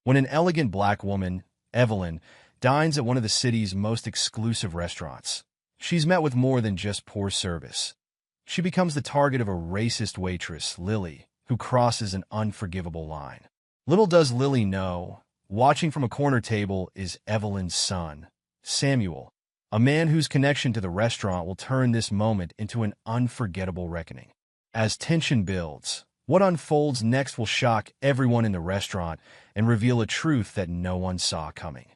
when an elegant black woman, Evelyn, dines at one of the city's most exclusive restaurants. She's met with more than just poor service. She becomes the target of a racist waitress, Lily, who crosses an unforgivable line. Little does Lily know, watching from a corner table is Evelyn's son, Samuel, a man whose connection to the restaurant will turn this moment into an unforgettable reckoning. As tension builds, what unfolds next will shock everyone in the restaurant and reveal a truth that no one saw coming.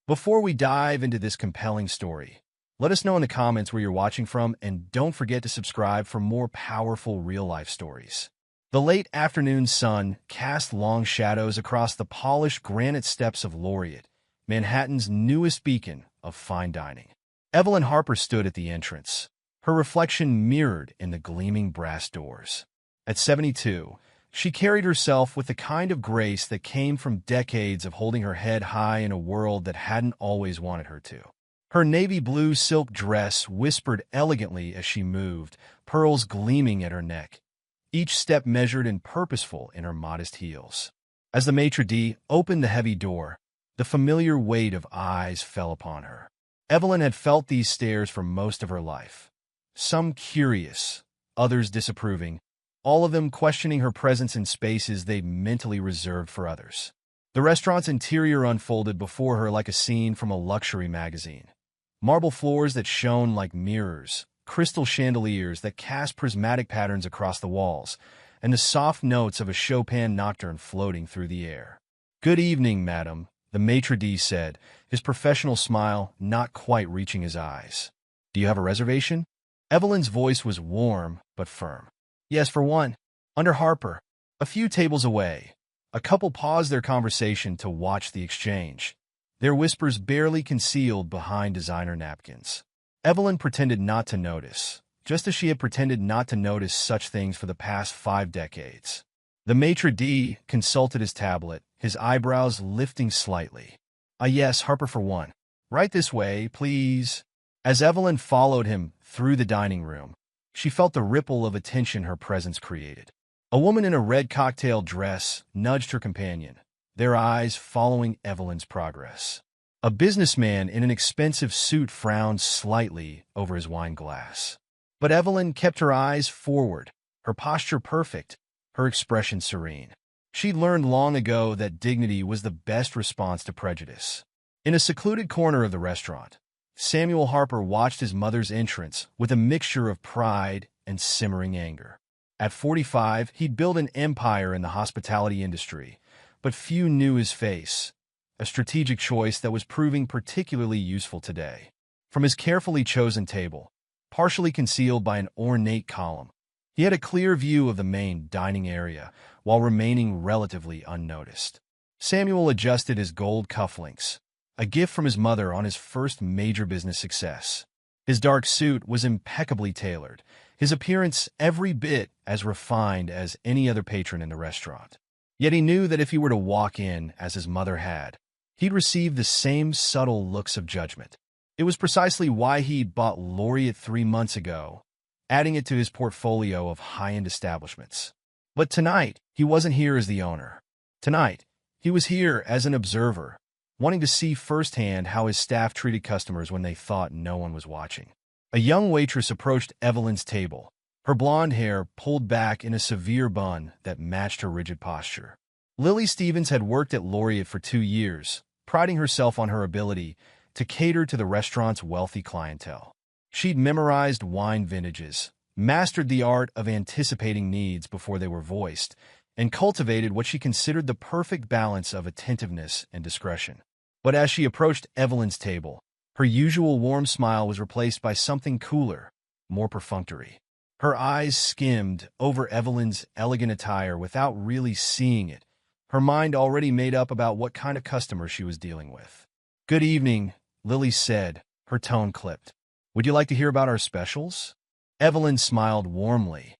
Before we dive into this compelling story, let us know in the comments where you're watching from, and don't forget to subscribe for more powerful real-life stories. The late afternoon sun cast long shadows across the polished granite steps of Laureate, Manhattan's newest beacon of fine dining. Evelyn Harper stood at the entrance, her reflection mirrored in the gleaming brass doors. At 72, she carried herself with the kind of grace that came from decades of holding her head high in a world that hadn't always wanted her to. Her navy blue silk dress whispered elegantly as she moved, pearls gleaming at her neck, each step measured and purposeful in her modest heels. As the maitre d' opened the heavy door, the familiar weight of eyes fell upon her. Evelyn had felt these stares for most of her life, some curious, others disapproving, all of them questioning her presence in spaces they mentally reserved for others. The restaurant's interior unfolded before her like a scene from a luxury magazine. Marble floors that shone like mirrors, crystal chandeliers that cast prismatic patterns across the walls, and the soft notes of a Chopin nocturne floating through the air. "Good evening, madam," the maitre d' said, his professional smile not quite reaching his eyes. "Do you have a reservation?" Evelyn's voice was warm but firm. "Yes, for one. Under Harper." A few tables away, a couple paused their conversation to watch the exchange, their whispers barely concealed behind designer napkins. Evelyn pretended not to notice, just as she had pretended not to notice such things for the past 5 decades. The maitre d' consulted his tablet, his eyebrows lifting slightly. Yes, Harper for one. Right this way, please." As Evelyn followed him through the dining room, she felt the ripple of attention her presence created. A woman in a red cocktail dress nudged her companion, their eyes following Evelyn's progress. A businessman in an expensive suit frowned slightly over his wine glass. But Evelyn kept her eyes forward, her posture perfect, her expression serene. She'd learned long ago that dignity was the best response to prejudice. In a secluded corner of the restaurant, Samuel Harper watched his mother's entrance with a mixture of pride and simmering anger. At 45, he'd built an empire in the hospitality industry, but few knew his face, a strategic choice that was proving particularly useful today. From his carefully chosen table, partially concealed by an ornate column, he had a clear view of the main dining area while remaining relatively unnoticed. Samuel adjusted his gold cufflinks, a gift from his mother on his first major business success. His dark suit was impeccably tailored, his appearance every bit as refined as any other patron in the restaurant. Yet he knew that if he were to walk in as his mother had, he'd receive the same subtle looks of judgment. It was precisely why he'd bought Laureate 3 months ago, adding it to his portfolio of high-end establishments. But tonight, he wasn't here as the owner. Tonight, he was here as an observer, wanting to see firsthand how his staff treated customers when they thought no one was watching. A young waitress approached Evelyn's table, her blonde hair pulled back in a severe bun that matched her rigid posture. Lily Stevens had worked at Laureate for 2 years, priding herself on her ability to cater to the restaurant's wealthy clientele. She'd memorized wine vintages, mastered the art of anticipating needs before they were voiced, and cultivated what she considered the perfect balance of attentiveness and discretion. But as she approached Evelyn's table, her usual warm smile was replaced by something cooler, more perfunctory. Her eyes skimmed over Evelyn's elegant attire without really seeing it, her mind already made up about what kind of customer she was dealing with. "Good evening," Lily said, her tone clipped. "Would you like to hear about our specials?" Evelyn smiled warmly,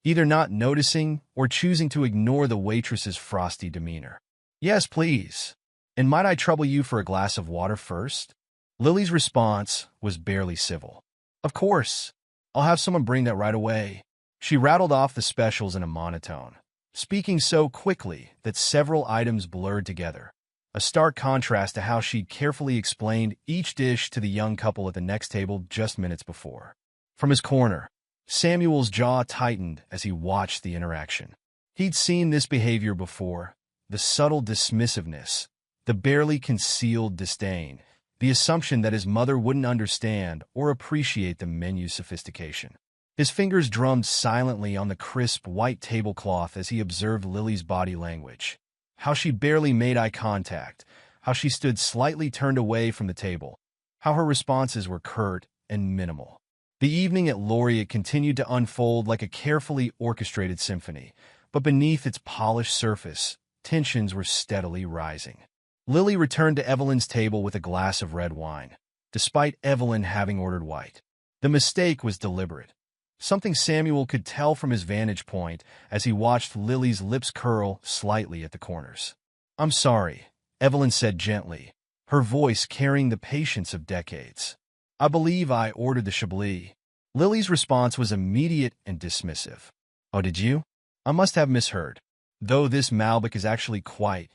either not noticing or choosing to ignore the waitress's frosty demeanor. "Yes, please. And might I trouble you for a glass of water first?" Lily's response was barely civil. "Of course. I'll have someone bring that right away." She rattled off the specials in a monotone, speaking so quickly that several items blurred together. a stark contrast to how she'd carefully explained each dish to the young couple at the next table just minutes before. From his corner, Samuel's jaw tightened as he watched the interaction. He'd seen this behavior before, the subtle dismissiveness, the barely concealed disdain, the assumption that his mother wouldn't understand or appreciate the menu's sophistication. His fingers drummed silently on the crisp white tablecloth as he observed Lily's body language. How she barely made eye contact, how she stood slightly turned away from the table, how her responses were curt and minimal. The evening at Laureate continued to unfold like a carefully orchestrated symphony, but beneath its polished surface, tensions were steadily rising. Lily returned to Evelyn's table with a glass of red wine, despite Evelyn having ordered white. The mistake was deliberate. Something Samuel could tell from his vantage point as he watched Lily's lips curl slightly at the corners. "I'm sorry," Evelyn said gently, her voice carrying the patience of decades. "I believe I ordered the Chablis." Lily's response was immediate and dismissive. "Oh, did you? I must have misheard. Though this Malbec is actually quite—"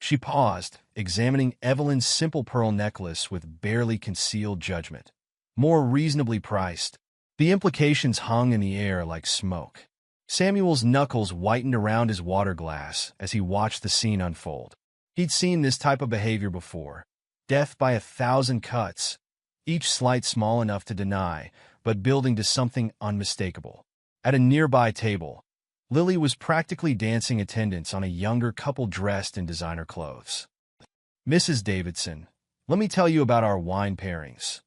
She paused, examining Evelyn's simple pearl necklace with barely concealed judgment. More reasonably priced. The implications hung in the air like smoke. Samuel's knuckles whitened around his water glass as he watched the scene unfold. He'd seen this type of behavior before. Death by 1,000 cuts, each slight small enough to deny, but building to something unmistakable. At a nearby table, Lily was practically dancing attendance on a younger couple dressed in designer clothes. "Mrs. Davidson, let me tell you about our wine pairings.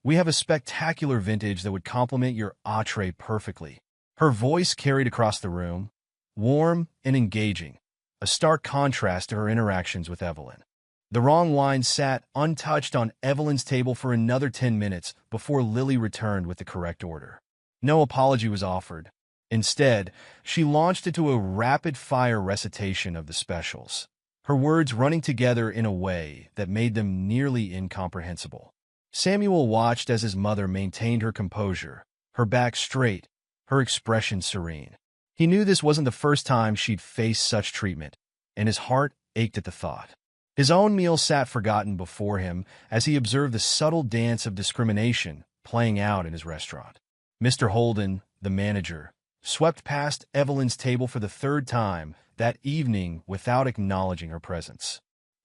We have a spectacular vintage that would complement your entree perfectly." Her voice carried across the room, warm and engaging, a stark contrast to her interactions with Evelyn. The wrong wine sat untouched on Evelyn's table for another 10 minutes before Lily returned with the correct order. No apology was offered. Instead, she launched into a rapid-fire recitation of the specials, her words running together in a way that made them nearly incomprehensible. Samuel watched as his mother maintained her composure, her back straight, her expression serene. He knew this wasn't the first time she'd faced such treatment, and his heart ached at the thought. His own meal sat forgotten before him as he observed the subtle dance of discrimination playing out in his restaurant. Mr. Holden, the manager, swept past Evelyn's table for the third time that evening without acknowledging her presence.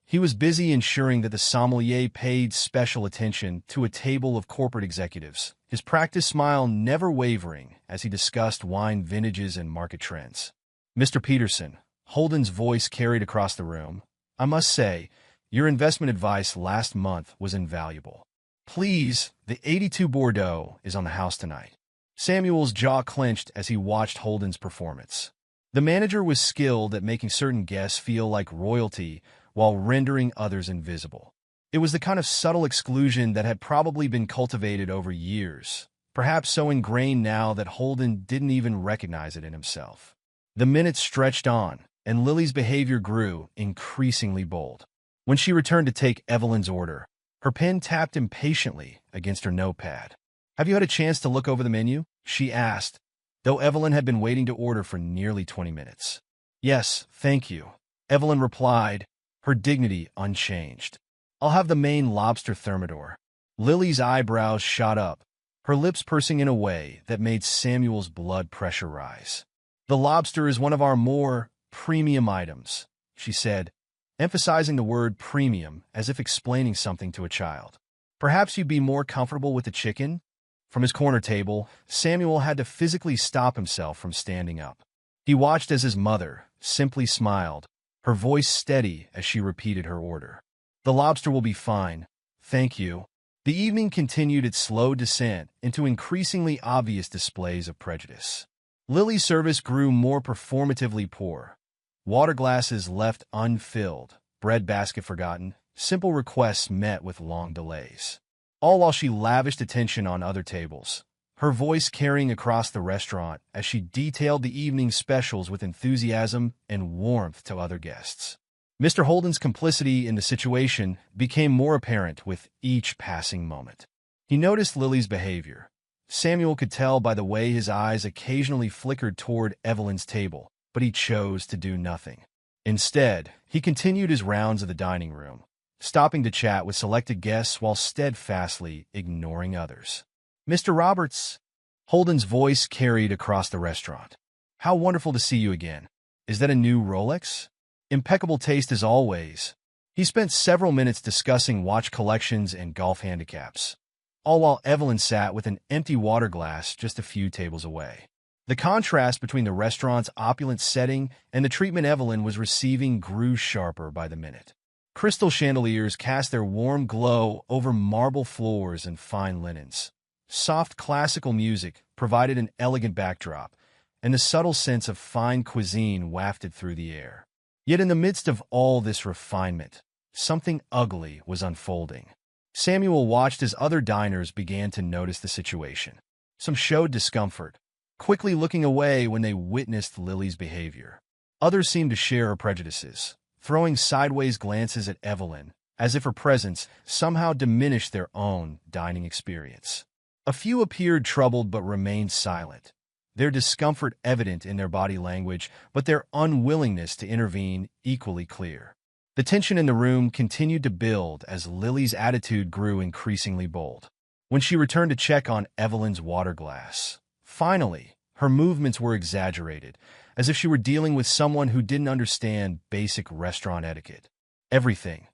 He was busy ensuring that the sommelier paid special attention to a table of corporate executives, his practiced smile never wavering as he discussed wine vintages and market trends. "Mr. Peterson," Holden's voice carried across the room, "I must say, your investment advice last month was invaluable. Please, the 82 Bordeaux is on the house tonight." Samuel's jaw clenched as he watched Holden's performance. The manager was skilled at making certain guests feel like royalty while rendering others invisible. It was the kind of subtle exclusion that had probably been cultivated over years, perhaps so ingrained now that Holden didn't even recognize it in himself. The minutes stretched on, and Lily's behavior grew increasingly bold. When she returned to take Evelyn's order, her pen tapped impatiently against her notepad. "Have you had a chance to look over the menu?" she asked, though Evelyn had been waiting to order for nearly 20 minutes. "Yes, thank you," Evelyn replied, her dignity unchanged. "I'll have the Maine lobster thermidor." Lily's eyebrows shot up, her lips pursing in a way that made Samuel's blood pressure rise. "The lobster is one of our more premium items," she said, emphasizing the word premium as if explaining something to a child. "Perhaps you'd be more comfortable with the chicken?" From his corner table, Samuel had to physically stop himself from standing up. He watched as his mother simply smiled, her voice steady as she repeated her order. "The lobster will be fine, thank you." The evening continued its slow descent into increasingly obvious displays of prejudice. Lily's service grew more performatively poor. Water glasses left unfilled, bread basket forgotten, simple requests met with long delays. All while she lavished attention on other tables, her voice carrying across the restaurant as she detailed the evening's specials with enthusiasm and warmth to other guests. Mr. Holden's complicity in the situation became more apparent with each passing moment. He noticed Lily's behavior. Samuel could tell by the way his eyes occasionally flickered toward Evelyn's table, but he chose to do nothing. Instead, he continued his rounds of the dining room, stopping to chat with selected guests while steadfastly ignoring others. "Mr. Roberts," Holden's voice carried across the restaurant. "How wonderful to see you again. Is that a new Rolex? Impeccable taste as always." He spent several minutes discussing watch collections and golf handicaps, all while Evelyn sat with an empty water glass just a few tables away. The contrast between the restaurant's opulent setting and the treatment Evelyn was receiving grew sharper by the minute. Crystal chandeliers cast their warm glow over marble floors and fine linens. Soft classical music provided an elegant backdrop, and the subtle sense of fine cuisine wafted through the air. Yet in the midst of all this refinement, something ugly was unfolding. Samuel watched as other diners began to notice the situation. Some showed discomfort, quickly looking away when they witnessed Lily's behavior. Others seemed to share her prejudices, throwing sideways glances at Evelyn, as if her presence somehow diminished their own dining experience. A few appeared troubled but remained silent, their discomfort evident in their body language, but their unwillingness to intervene equally clear. The tension in the room continued to build as Lily's attitude grew increasingly bold. When she returned to check on Evelyn's water glass, finally, her movements were exaggerated, as if she were dealing with someone who didn't understand basic restaurant etiquette. "Everything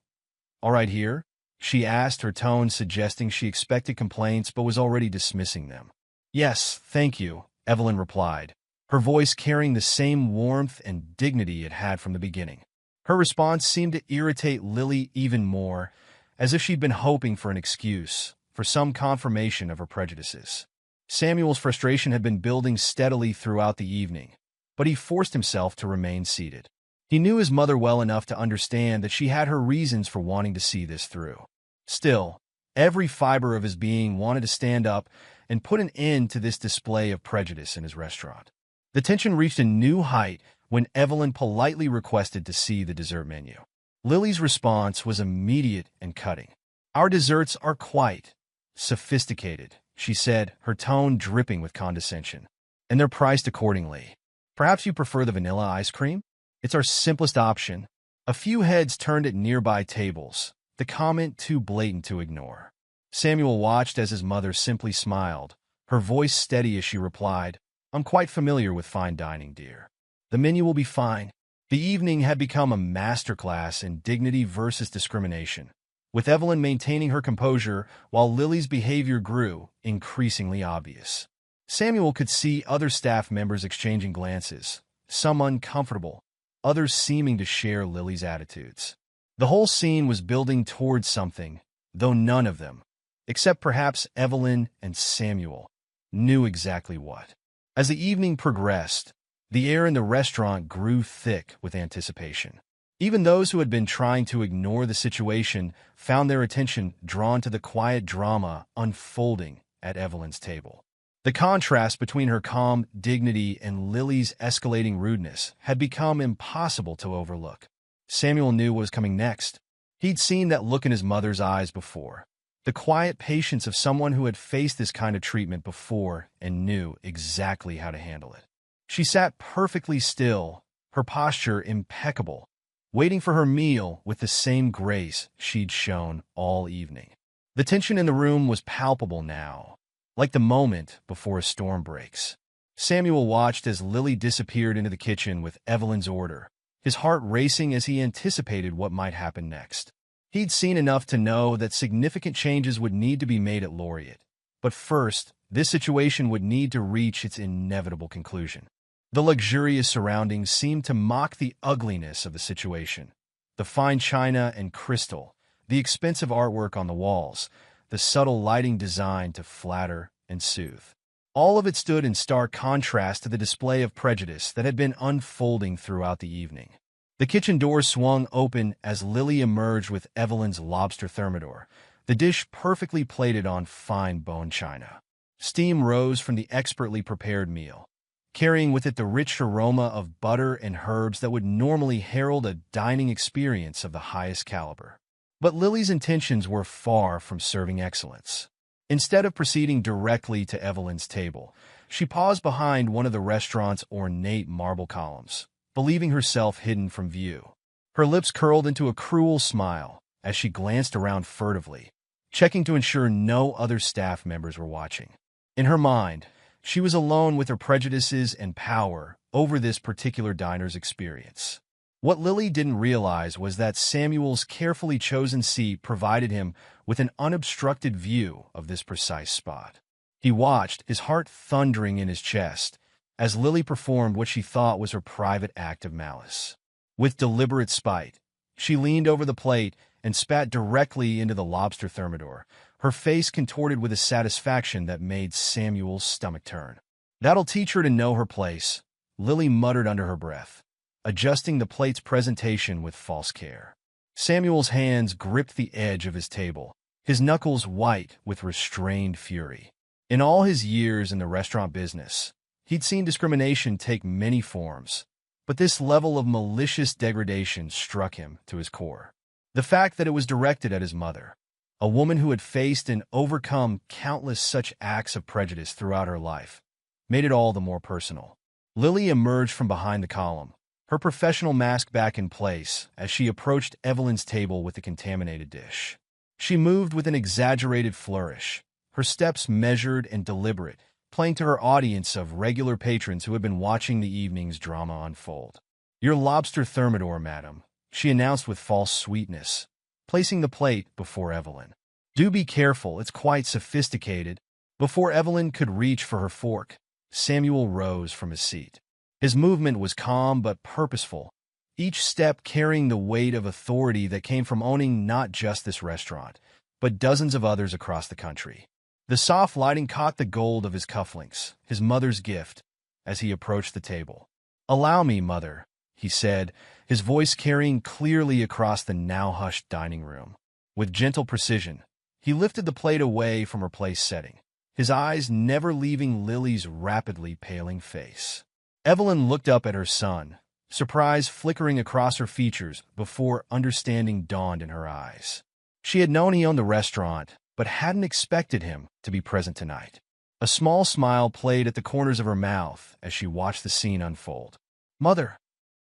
all right here?" she asked, her tone suggesting she expected complaints but was already dismissing them. "Yes, thank you," Evelyn replied, her voice carrying the same warmth and dignity it had from the beginning. Her response seemed to irritate Lily even more, as if she'd been hoping for an excuse, for some confirmation of her prejudices. Samuel's frustration had been building steadily throughout the evening, but he forced himself to remain seated. He knew his mother well enough to understand that she had her reasons for wanting to see this through. Still, every fiber of his being wanted to stand up and put an end to this display of prejudice in his restaurant. The tension reached a new height when Evelyn politely requested to see the dessert menu. Lily's response was immediate and cutting. "Our desserts are quite sophisticated," she said, her tone dripping with condescension, "and they're priced accordingly. Perhaps you prefer the vanilla ice cream? It's our simplest option." A few heads turned at nearby tables, the comment too blatant to ignore. Samuel watched as his mother simply smiled, her voice steady as she replied, "I'm quite familiar with fine dining, dear. The menu will be fine." The evening had become a masterclass in dignity versus discrimination, with Evelyn maintaining her composure while Lily's behavior grew increasingly obvious. Samuel could see other staff members exchanging glances, some uncomfortable, others seeming to share Lily's attitudes. The whole scene was building towards something, though none of them, except perhaps Evelyn and Samuel, knew exactly what. As the evening progressed, the air in the restaurant grew thick with anticipation. Even those who had been trying to ignore the situation found their attention drawn to the quiet drama unfolding at Evelyn's table. The contrast between her calm dignity and Lily's escalating rudeness had become impossible to overlook. Samuel knew what was coming next. He'd seen that look in his mother's eyes before. The quiet patience of someone who had faced this kind of treatment before and knew exactly how to handle it. She sat perfectly still, her posture impeccable, waiting for her meal with the same grace she'd shown all evening. The tension in the room was palpable now, like the moment before a storm breaks. Samuel watched as Lily disappeared into the kitchen with Evelyn's order, his heart racing as he anticipated what might happen next. He'd seen enough to know that significant changes would need to be made at Laureate. But first, this situation would need to reach its inevitable conclusion. The luxurious surroundings seemed to mock the ugliness of the situation. The fine china and crystal, the expensive artwork on the walls, the subtle lighting designed to flatter and soothe. All of it stood in stark contrast to the display of prejudice that had been unfolding throughout the evening. The kitchen door swung open as Lily emerged with Evelyn's lobster thermidor, the dish perfectly plated on fine bone china. Steam rose from the expertly prepared meal, carrying with it the rich aroma of butter and herbs that would normally herald a dining experience of the highest caliber. But Lily's intentions were far from serving excellence. Instead of proceeding directly to Evelyn's table, she paused behind one of the restaurant's ornate marble columns, believing herself hidden from view. Her lips curled into a cruel smile as she glanced around furtively, checking to ensure no other staff members were watching. In her mind, she was alone with her prejudices and power over this particular diner's experience. What Lily didn't realize was that Samuel's carefully chosen seat provided him with an unobstructed view of this precise spot. He watched, his heart thundering in his chest, as Lily performed what she thought was her private act of malice. With deliberate spite, she leaned over the plate and spat directly into the lobster thermidor, her face contorted with a satisfaction that made Samuel's stomach turn. "That'll teach her to know her place," Lily muttered under her breath, adjusting the plate's presentation with false care. Samuel's hands gripped the edge of his table, his knuckles white with restrained fury. In all his years in the restaurant business, he'd seen discrimination take many forms, but this level of malicious degradation struck him to his core. The fact that it was directed at his mother, a woman who had faced and overcome countless such acts of prejudice throughout her life, made it all the more personal. Lily emerged from behind the column, her professional mask back in place as she approached Evelyn's table with the contaminated dish. She moved with an exaggerated flourish, her steps measured and deliberate, playing to her audience of regular patrons who had been watching the evening's drama unfold. "Your lobster thermidor, madam," she announced with false sweetness, placing the plate before Evelyn. "Do be careful, it's quite sophisticated." Before Evelyn could reach for her fork, Samuel rose from his seat. His movement was calm but purposeful, each step carrying the weight of authority that came from owning not just this restaurant, but dozens of others across the country. The soft lighting caught the gold of his cufflinks, his mother's gift, as he approached the table. "Allow me, mother," he said, his voice carrying clearly across the now-hushed dining room. With gentle precision, he lifted the plate away from her place setting, his eyes never leaving Lily's rapidly paling face. Evelyn looked up at her son, surprise flickering across her features before understanding dawned in her eyes. She had known he owned the restaurant, but hadn't expected him to be present tonight. A small smile played at the corners of her mouth as she watched the scene unfold. "Mother,"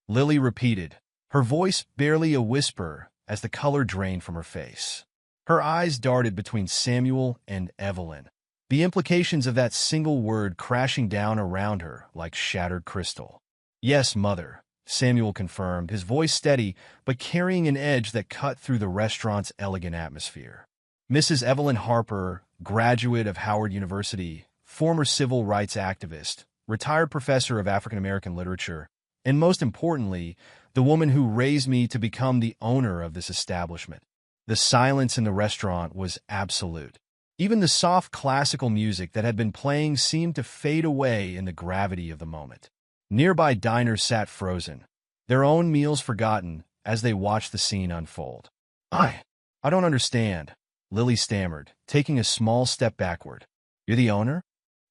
Lily repeated, her voice barely a whisper as the color drained from her face. Her eyes darted between Samuel and Evelyn, the implications of that single word crashing down around her like shattered crystal. "Yes, mother," Samuel confirmed, his voice steady but carrying an edge that cut through the restaurant's elegant atmosphere. Mrs. Evelyn Harper, graduate of Howard University, former civil rights activist, retired professor of African American literature, and most importantly, the woman who raised me to become the owner of this establishment. The silence in the restaurant was absolute. Even the soft classical music that had been playing seemed to fade away in the gravity of the moment. Nearby diners sat frozen, their own meals forgotten as they watched the scene unfold. I don't understand," Lily stammered, taking a small step backward. "You're the owner?"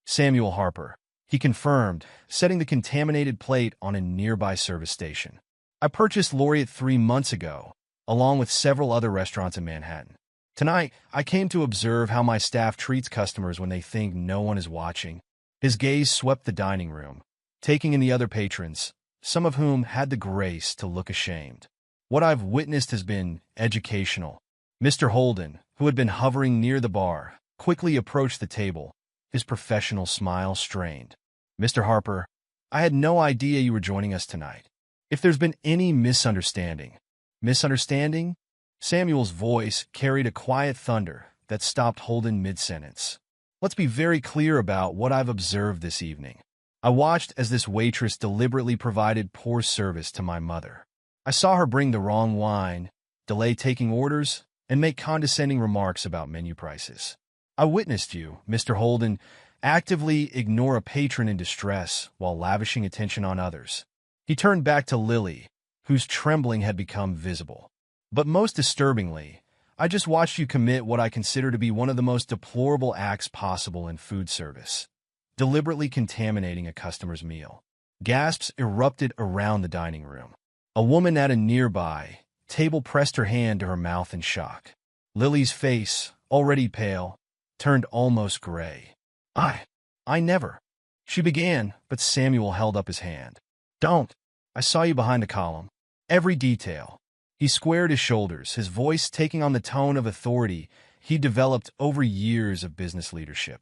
"Samuel Harper," he confirmed, setting the contaminated plate on a nearby service station. "I purchased Laureate 3 months ago, along with several other restaurants in Manhattan. Tonight, I came to observe how my staff treats customers when they think no one is watching." His gaze swept the dining room, taking in the other patrons, some of whom had the grace to look ashamed. "What I've witnessed has been educational." Mr. Holden, who had been hovering near the bar, quickly approached the table, his professional smile strained. "Mr. Harper, I had no idea you were joining us tonight. If there's been any misunderstanding—" "Misunderstanding?" Samuel's voice carried a quiet thunder that stopped Holden mid-sentence. "Let's be very clear about what I've observed this evening. I watched as this waitress deliberately provided poor service to my mother. I saw her bring the wrong wine, delay taking orders, and make condescending remarks about menu prices. I witnessed you, Mr. Holden, actively ignore a patron in distress while lavishing attention on others." He turned back to Lily, whose trembling had become visible. "But most disturbingly, I just watched you commit what I consider to be one of the most deplorable acts possible in food service, deliberately contaminating a customer's meal." Gasps erupted around the dining room. A woman at a nearby table pressed her hand to her mouth in shock. Lily's face, already pale, turned almost gray. I never," she began, but Samuel held up his hand. "Don't." I saw you behind the column. Every detail. He squared his shoulders, his voice taking on the tone of authority he developed over years of business leadership.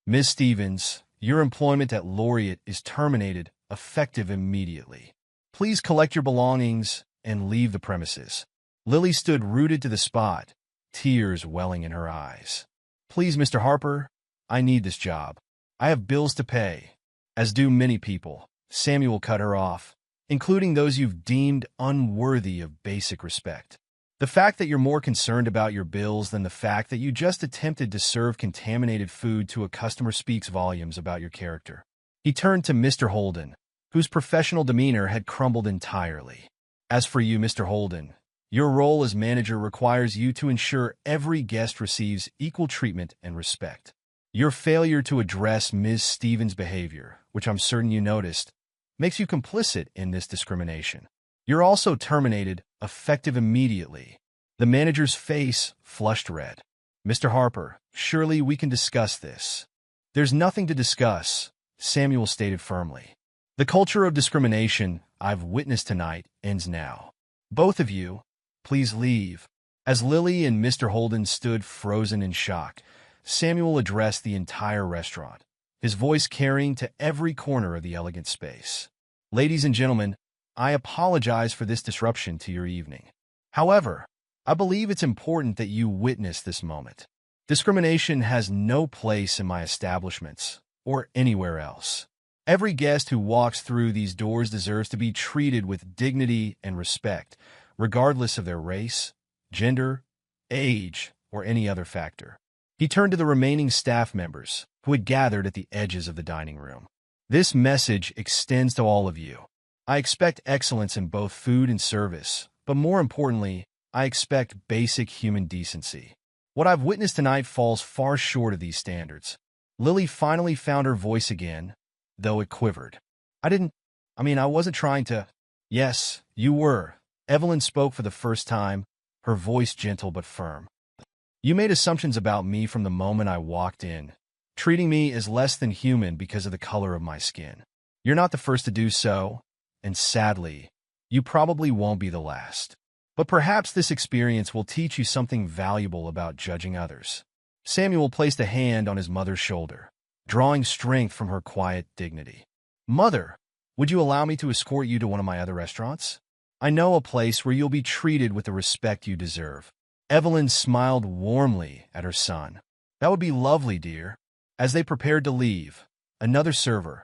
Ms. Stevens, your employment at Laureate is terminated, effective immediately. Please collect your belongings and leave the premises. Lily stood rooted to the spot, tears welling in her eyes. Please, Mr. Harper, I need this job. I have bills to pay. As do many people. Samuel cut her off, including those you've deemed unworthy of basic respect. The fact that you're more concerned about your bills than the fact that you just attempted to serve contaminated food to a customer speaks volumes about your character. He turned to Mr. Holden, whose professional demeanor had crumbled entirely. As for you, Mr. Holden, your role as manager requires you to ensure every guest receives equal treatment and respect. Your failure to address Ms. Stevens' behavior, which I'm certain you noticed, makes you complicit in this discrimination. You're also terminated, effective immediately. The manager's face flushed red. Mr. Harper, surely we can discuss this. There's nothing to discuss, Samuel stated firmly. The culture of discrimination I've witnessed tonight ends now. Both of you, please leave. As Lily and Mr. Holden stood frozen in shock, Samuel addressed the entire restaurant, his voice carrying to every corner of the elegant space. Ladies and gentlemen, I apologize for this disruption to your evening. However, I believe it's important that you witness this moment. Discrimination has no place in my establishments or anywhere else. Every guest who walks through these doors deserves to be treated with dignity and respect, regardless of their race, gender, age, or any other factor. He turned to the remaining staff members, who had gathered at the edges of the dining room. This message extends to all of you. I expect excellence in both food and service, but more importantly, I expect basic human decency. What I've witnessed tonight falls far short of these standards. Lily finally found her voice again, though it quivered. I wasn't trying to... Yes, you were. Evelyn spoke for the first time, her voice gentle but firm. You made assumptions about me from the moment I walked in, treating me as less than human because of the color of my skin. You're not the first to do so, and sadly, you probably won't be the last. But perhaps this experience will teach you something valuable about judging others. Samuel placed a hand on his mother's shoulder, drawing strength from her quiet dignity. Mother, would you allow me to escort you to one of my other restaurants? I know a place where you'll be treated with the respect you deserve. Evelyn smiled warmly at her son. That would be lovely, dear. As they prepared to leave, another server,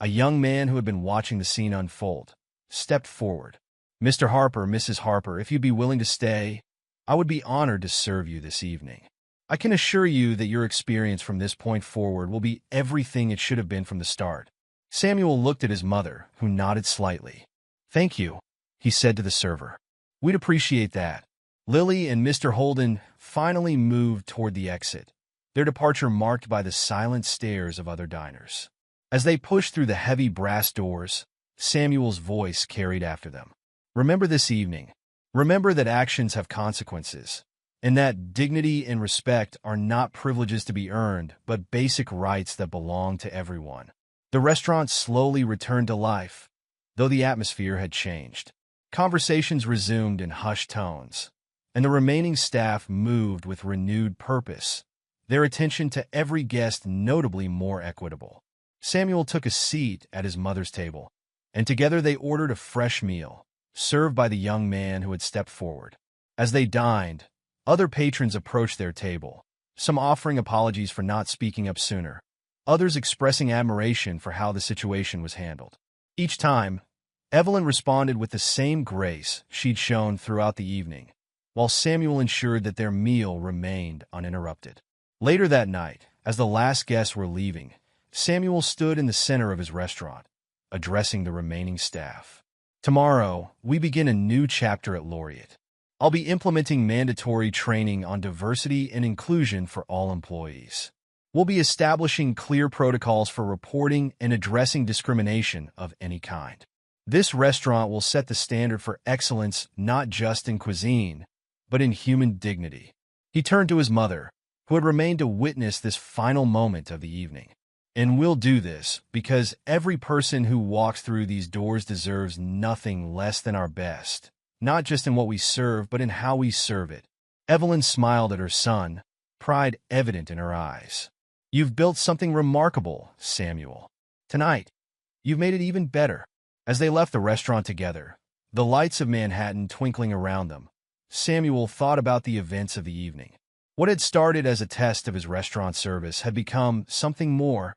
a young man who had been watching the scene unfold, stepped forward. Mr. Harper, Mrs. Harper, if you'd be willing to stay, I would be honored to serve you this evening. I can assure you that your experience from this point forward will be everything it should have been from the start. Samuel looked at his mother, who nodded slightly. Thank you, he said to the server. We'd appreciate that. Lily and Mr. Holden finally moved toward the exit, their departure marked by the silent stares of other diners. As they pushed through the heavy brass doors, Samuel's voice carried after them. Remember this evening. Remember that actions have consequences, and that dignity and respect are not privileges to be earned, but basic rights that belong to everyone. The restaurant slowly returned to life, though the atmosphere had changed. Conversations resumed in hushed tones, and the remaining staff moved with renewed purpose, their attention to every guest notably more equitable. Samuel took a seat at his mother's table, and together they ordered a fresh meal, served by the young man who had stepped forward. As they dined, other patrons approached their table, some offering apologies for not speaking up sooner, others expressing admiration for how the situation was handled. Each time, Evelyn responded with the same grace she'd shown throughout the evening, while Samuel ensured that their meal remained uninterrupted. Later that night, as the last guests were leaving, Samuel stood in the center of his restaurant, addressing the remaining staff. Tomorrow, we begin a new chapter at Laureate. I'll be implementing mandatory training on diversity and inclusion for all employees. We'll be establishing clear protocols for reporting and addressing discrimination of any kind. This restaurant will set the standard for excellence not just in cuisine, but in human dignity. He turned to his mother, who had remained to witness this final moment of the evening. And we'll do this because every person who walks through these doors deserves nothing less than our best, not just in what we serve, but in how we serve it. Evelyn smiled at her son, pride evident in her eyes. You've built something remarkable, Samuel. Tonight, you've made it even better. As they left the restaurant together, the lights of Manhattan twinkling around them, Samuel thought about the events of the evening. What had started as a test of his restaurant service had become something more,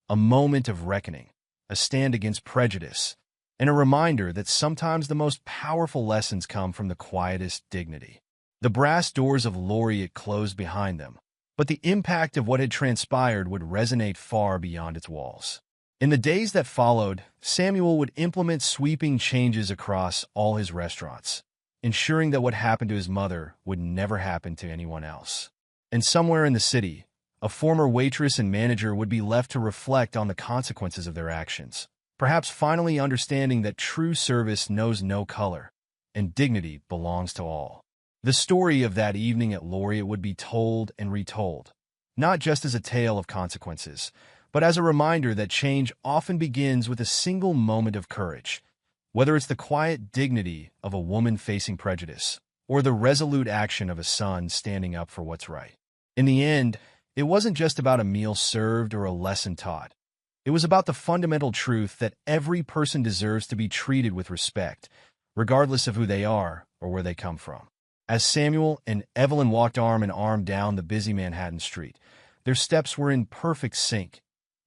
a moment of reckoning, a stand against prejudice, and a reminder that sometimes the most powerful lessons come from the quietest dignity. The brass doors of Laureate closed behind them, but the impact of what had transpired would resonate far beyond its walls. In the days that followed, Samuel would implement sweeping changes across all his restaurants, ensuring that what happened to his mother would never happen to anyone else. And somewhere in the city, a former waitress and manager would be left to reflect on the consequences of their actions, perhaps finally understanding that true service knows no color, and dignity belongs to all. The story of that evening at Laureate would be told and retold, not just as a tale of consequences, but as a reminder that change often begins with a single moment of courage, whether it's the quiet dignity of a woman facing prejudice or the resolute action of a son standing up for what's right. In the end, it wasn't just about a meal served or a lesson taught. It was about the fundamental truth that every person deserves to be treated with respect, regardless of who they are or where they come from. As Samuel and Evelyn walked arm in arm down the busy Manhattan street, their steps were in perfect sync,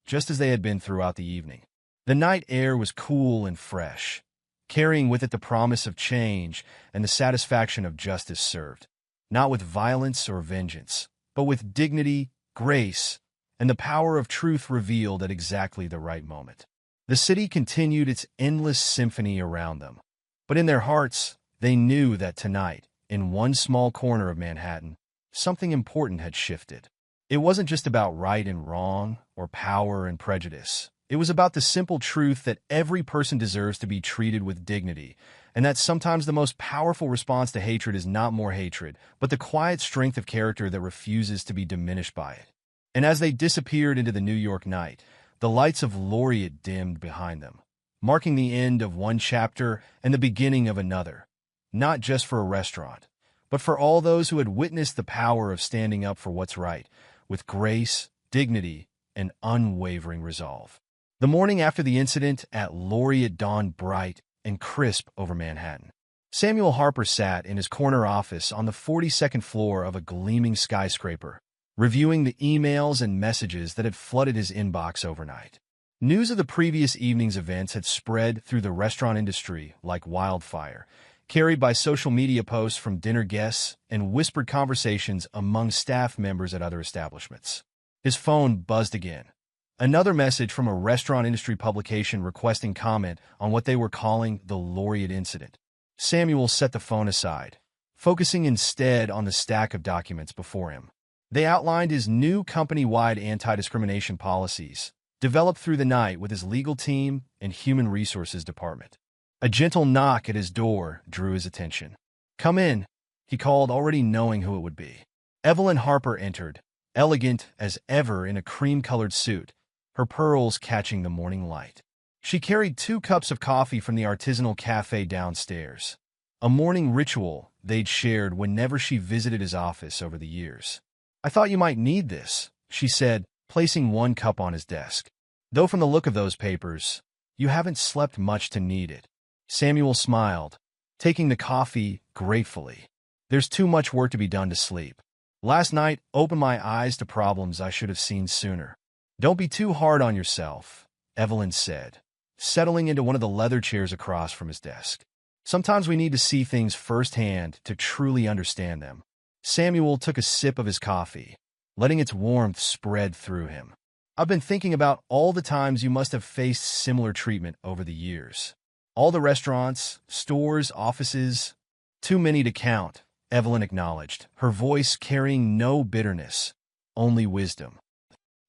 just as they had been throughout the evening. The night air was cool and fresh, carrying with it the promise of change and the satisfaction of justice served, not with violence or vengeance, but with dignity, grace, and the power of truth revealed at exactly the right moment. The city continued its endless symphony around them, but in their hearts, they knew that tonight, in one small corner of Manhattan, something important had shifted. It wasn't just about right and wrong, or power and prejudice. It was about the simple truth that every person deserves to be treated with dignity, and that sometimes the most powerful response to hatred is not more hatred, but the quiet strength of character that refuses to be diminished by it. And as they disappeared into the New York night, the lights of Laureate dimmed behind them, marking the end of one chapter and the beginning of another, not just for a restaurant, but for all those who had witnessed the power of standing up for what's right, with grace, dignity, and unwavering resolve. The morning after the incident at Laureate dawned bright and crisp over Manhattan. Samuel Harper sat in his corner office on the 42nd floor of a gleaming skyscraper, reviewing the emails and messages that had flooded his inbox overnight. News of the previous evening's events had spread through the restaurant industry like wildfire, carried by social media posts from dinner guests and whispered conversations among staff members at other establishments. His phone buzzed again. Another message from a restaurant industry publication requesting comment on what they were calling the Laureate incident. Samuel set the phone aside, focusing instead on the stack of documents before him. They outlined his new company-wide anti-discrimination policies, developed through the night with his legal team and human resources department. A gentle knock at his door drew his attention. "Come in," he called, already knowing who it would be. Evelyn Harper entered, elegant as ever in a cream-colored suit, her pearls catching the morning light. She carried 2 cups of coffee from the artisanal cafe downstairs, a morning ritual they'd shared whenever she visited his office over the years. "I thought you might need this," she said, placing 1 cup on his desk. "Though from the look of those papers, you haven't slept much to need it." Samuel smiled, taking the coffee gratefully. "There's too much work to be done to sleep. Last night opened my eyes to problems I should have seen sooner." "Don't be too hard on yourself," Evelyn said, settling into one of the leather chairs across from his desk. "Sometimes we need to see things firsthand to truly understand them." Samuel took a sip of his coffee, letting its warmth spread through him. "I've been thinking about all the times you must have faced similar treatment over the years. All the restaurants, stores, offices. Too many to count," Evelyn acknowledged, her voice carrying no bitterness, only wisdom.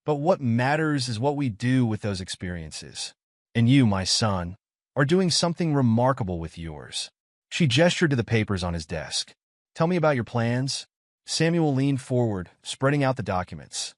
"But what matters is what we do with those experiences. And you, my son, are doing something remarkable with yours." She gestured to the papers on his desk. "Tell me about your plans." Samuel leaned forward, spreading out the documents.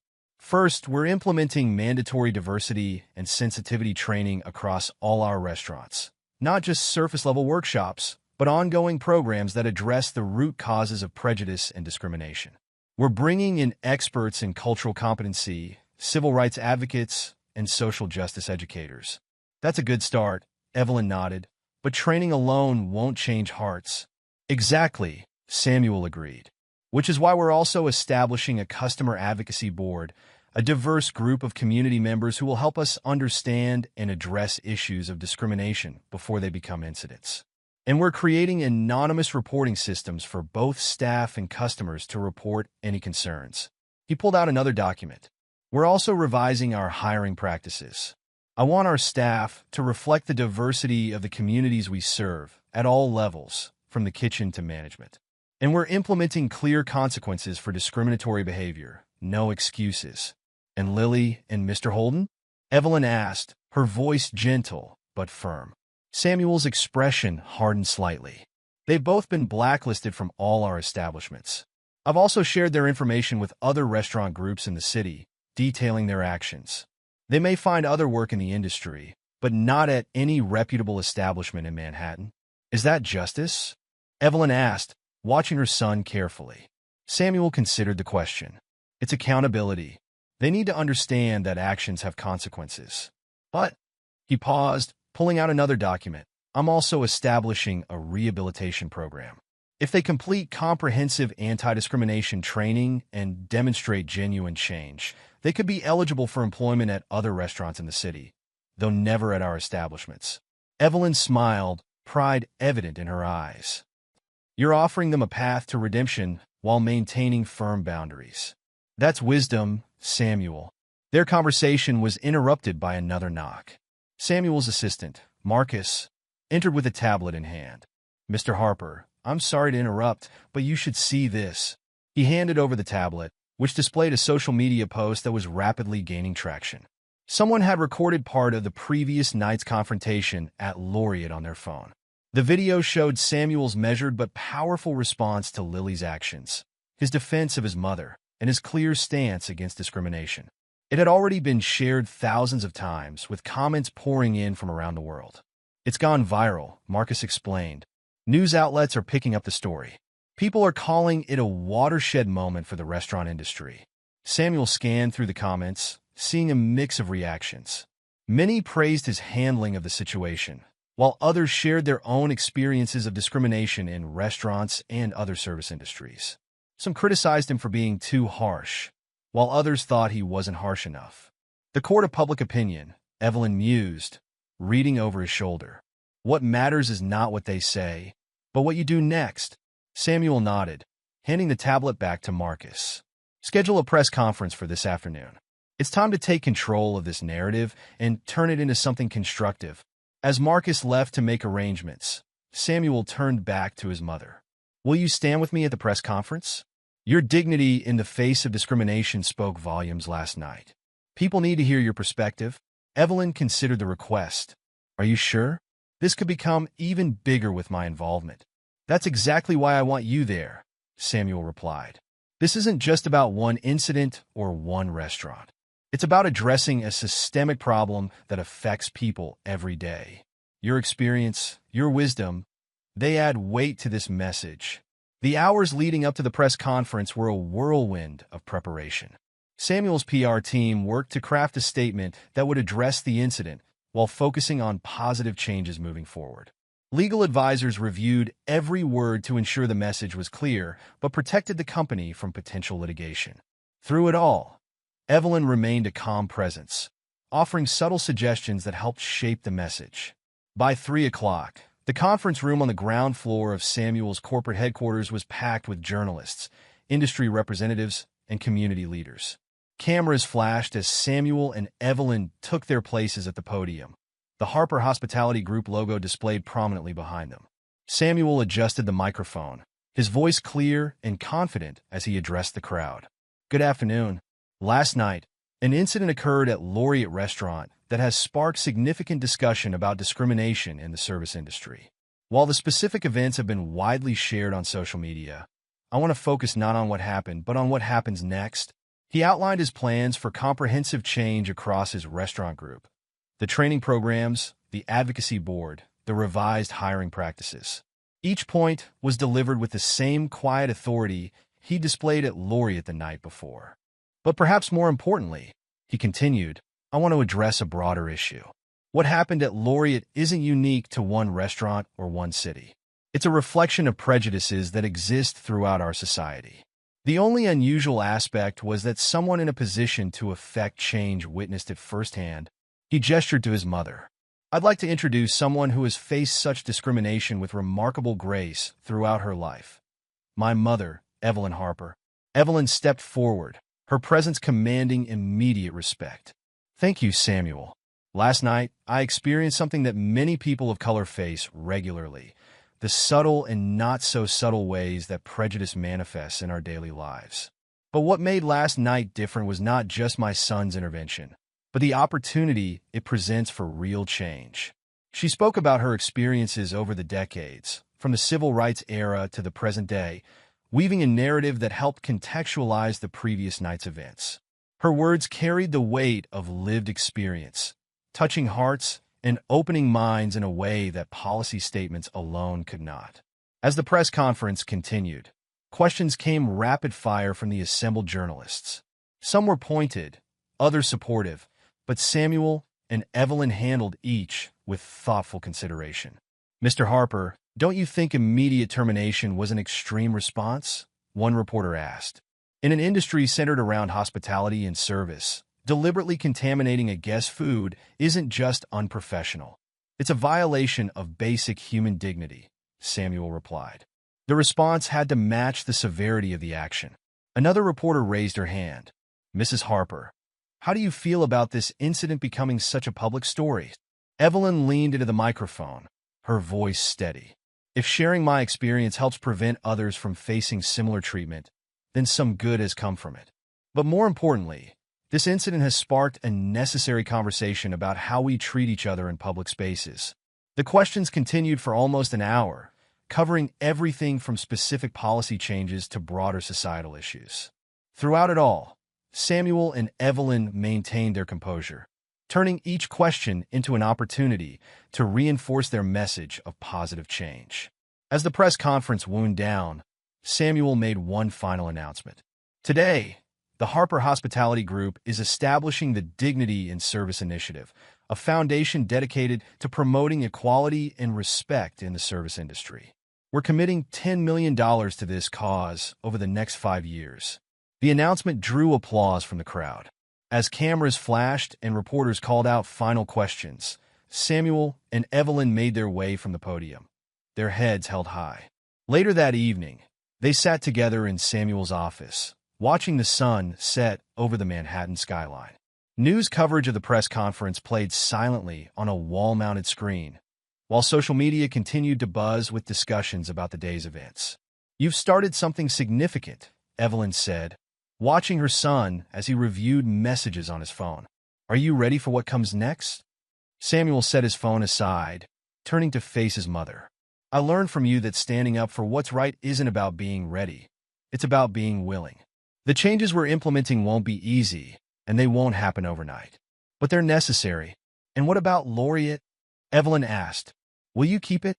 First, we're implementing mandatory diversity and sensitivity training across all our restaurants. Not just surface-level workshops, but ongoing programs that address the root causes of prejudice and discrimination. We're bringing in experts in cultural competency, civil rights advocates, and social justice educators. That's a good start, Evelyn nodded, but training alone won't change hearts. Exactly, Samuel agreed. Which is why we're also establishing a customer advocacy board, a diverse group of community members who will help us understand and address issues of discrimination before they become incidents. And we're creating anonymous reporting systems for both staff and customers to report any concerns. He pulled out another document. We're also revising our hiring practices. I want our staff to reflect the diversity of the communities we serve at all levels, from the kitchen to management. And we're implementing clear consequences for discriminatory behavior, no excuses. And Lily and Mr. Holden? Evelyn asked, her voice gentle but firm. Samuel's expression hardened slightly. They've both been blacklisted from all our establishments. I've also shared their information with other restaurant groups in the city, detailing their actions. They may find other work in the industry, but not at any reputable establishment in Manhattan. Is that justice? Evelyn asked, watching her son carefully. Samuel considered the question. It's accountability. They need to understand that actions have consequences. But, he paused, pulling out another document. I'm also establishing a rehabilitation program. If they complete comprehensive anti-discrimination training and demonstrate genuine change, they could be eligible for employment at other restaurants in the city, though never at our establishments. Evelyn smiled, pride evident in her eyes. You're offering them a path to redemption while maintaining firm boundaries. That's wisdom, Samuel. Their conversation was interrupted by another knock. Samuel's assistant, Marcus, entered with a tablet in hand. Mr. Harper, I'm sorry to interrupt, but you should see this. He handed over the tablet, which displayed a social media post that was rapidly gaining traction. Someone had recorded part of the previous night's confrontation at Laureate on their phone. The video showed Samuel's measured but powerful response to Lily's actions, his defense of his mother, and his clear stance against discrimination. It had already been shared thousands of times, with comments pouring in from around the world. It's gone viral, Marcus explained. News outlets are picking up the story. People are calling it a watershed moment for the restaurant industry. Samuel scanned through the comments, seeing a mix of reactions. Many praised his handling of the situation, while others shared their own experiences of discrimination in restaurants and other service industries. Some criticized him for being too harsh, while others thought he wasn't harsh enough. The court of public opinion, Evelyn mused, reading over his shoulder. What matters is not what they say, but what you do next. Samuel nodded, handing the tablet back to Marcus. Schedule a press conference for this afternoon. It's time to take control of this narrative and turn it into something constructive. As Marcus left to make arrangements, Samuel turned back to his mother. Will you stand with me at the press conference? Your dignity in the face of discrimination spoke volumes last night. People need to hear your perspective. Evelyn considered the request. Are you sure? This could become even bigger with my involvement. That's exactly why I want you there, Samuel replied. This isn't just about one incident or one restaurant. It's about addressing a systemic problem that affects people every day. Your experience, your wisdom, they add weight to this message. The hours leading up to the press conference were a whirlwind of preparation. Samuel's PR team worked to craft a statement that would address the incident while focusing on positive changes moving forward. Legal advisors reviewed every word to ensure the message was clear, but protected the company from potential litigation. Through it all, Evelyn remained a calm presence, offering subtle suggestions that helped shape the message. By 3 o'clock, the conference room on the ground floor of Samuel's corporate headquarters was packed with journalists, industry representatives, and community leaders. Cameras flashed as Samuel and Evelyn took their places at the podium, the Harper Hospitality Group logo displayed prominently behind them. Samuel adjusted the microphone, his voice clear and confident as he addressed the crowd. Good afternoon. Last night, an incident occurred at Laureate Restaurant that has sparked significant discussion about discrimination in the service industry. While the specific events have been widely shared on social media, I want to focus not on what happened, but on what happens next. He outlined his plans for comprehensive change across his restaurant group: the training programs, the advocacy board, the revised hiring practices. Each point was delivered with the same quiet authority he displayed at Laureate the night before. But perhaps more importantly, he continued, I want to address a broader issue. What happened at Laureate isn't unique to one restaurant or one city. It's a reflection of prejudices that exist throughout our society. The only unusual aspect was that someone in a position to effect change witnessed it firsthand. He gestured to his mother. I'd like to introduce someone who has faced such discrimination with remarkable grace throughout her life. My mother, Evelyn Harper. Evelyn stepped forward, her presence commanding immediate respect. Thank you, Samuel. Last night, I experienced something that many people of color face regularly: the subtle and not-so-subtle ways that prejudice manifests in our daily lives. But what made last night different was not just my son's intervention, but the opportunity it presents for real change. She spoke about her experiences over the decades, from the civil rights era to the present day, weaving a narrative that helped contextualize the previous night's events. Her words carried the weight of lived experience, touching hearts and opening minds in a way that policy statements alone could not. As the press conference continued, questions came rapid fire from the assembled journalists. Some were pointed, others supportive, but Samuel and Evelyn handled each with thoughtful consideration. Mr. Harper, don't you think immediate termination was an extreme response? One reporter asked. In an industry centered around hospitality and service, deliberately contaminating a guest's food isn't just unprofessional. It's a violation of basic human dignity, Samuel replied. The response had to match the severity of the action. Another reporter raised her hand. Mrs. Harper, how do you feel about this incident becoming such a public story? Evelyn leaned into the microphone, her voice steady. If sharing my experience helps prevent others from facing similar treatment, then some good has come from it. But more importantly, this incident has sparked a necessary conversation about how we treat each other in public spaces. The questions continued for almost an hour, covering everything from specific policy changes to broader societal issues. Throughout it all, Samuel and Evelyn maintained their composure, turning each question into an opportunity to reinforce their message of positive change. As the press conference wound down, Samuel made one final announcement. Today, the Harper Hospitality Group is establishing the Dignity in Service Initiative, a foundation dedicated to promoting equality and respect in the service industry. We're committing $10 million to this cause over the next 5 years. The announcement drew applause from the crowd. As cameras flashed and reporters called out final questions, Samuel and Evelyn made their way from the podium, their heads held high. Later that evening, they sat together in Samuel's office, watching the sun set over the Manhattan skyline. News coverage of the press conference played silently on a wall-mounted screen, while social media continued to buzz with discussions about the day's events. You've started something significant, Evelyn said, watching her son as he reviewed messages on his phone. Are you ready for what comes next? Samuel set his phone aside, turning to face his mother. I learned from you that standing up for what's right isn't about being ready. It's about being willing. The changes we're implementing won't be easy, and they won't happen overnight. But they're necessary. And what about Laureate? Evelyn asked. Will you keep it?